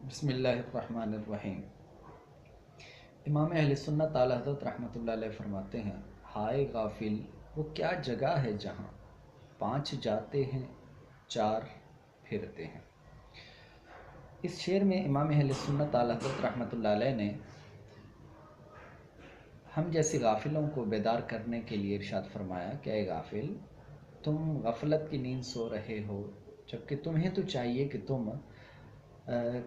बिस्मिल्लाहिर्रहमानिर्रहीम। इमाम अहले सुन्नत आला हज़रत रहमतुल्लाह अलैह फरमाते हैं, हाय गाफिल वो क्या जगह है जहाँ 5 जाते हैं 4 फिरते हैं। इस शेर में इमाम अहले सुन्नत आला हज़रत रहमतुल्लाह अलैह ने हम जैसे गाफिलों को बेदार करने के लिए इरशाद फरमाया कि ऐ गाफिल, तुम गफलत की नींद सो रहे हो, जबकि तुम्हें तो चाहिए कि तुम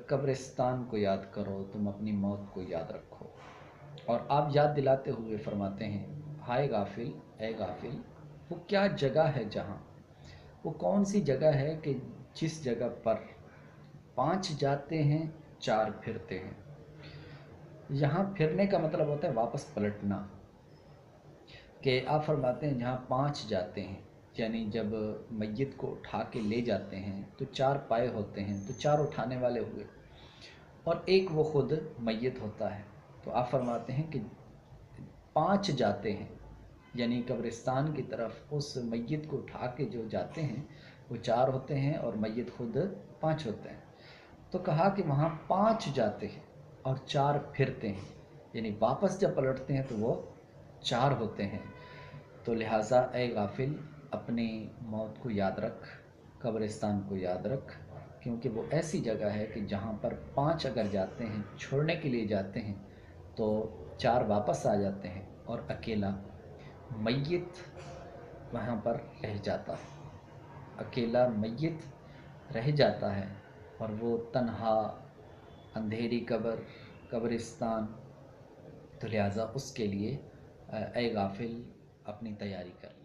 कब्रिस्तान को याद करो, तुम अपनी मौत को याद रखो। और आप याद दिलाते हुए फरमाते हैं, हाय गाफिल, ऐ गाफिल, वो क्या जगह है जहाँ, वो कौन सी जगह है कि जिस जगह पर 5 जाते हैं 4 फिरते हैं। यहाँ फिरने का मतलब होता है वापस पलटना। कि आप फरमाते हैं जहाँ 5 जाते हैं, यानी जब मैयत को उठा के ले जाते हैं तो 4 पाए होते हैं, तो 4 उठाने वाले हुए और एक वो खुद मैयत होता है। तो आप फरमाते हैं कि 5 जाते हैं, यानी कब्रिस्तान की तरफ उस मैयत को उठा के जो जाते हैं वो 4 होते हैं और मैयत खुद 5 होते हैं। तो कहा कि वहाँ 5 जाते हैं और 4 फिरते हैं, यानी वापस जब पलटते हैं तो वो 4 होते हैं। तो लिहाजा ए गाफिल, अपनी मौत को याद रख, कब्रिस्तान को याद रख, क्योंकि वो ऐसी जगह है कि जहाँ पर 5 अगर जाते हैं, छोड़ने के लिए जाते हैं, तो 4 वापस आ जाते हैं और अकेला मैयत वहाँ पर रह जाता है। अकेला मैयत रह जाता है और वो तन्हा अंधेरी कब्रिस्तान। तो लिहाजा उसके लिए ए गाफिल, अपनी तैयारी कर।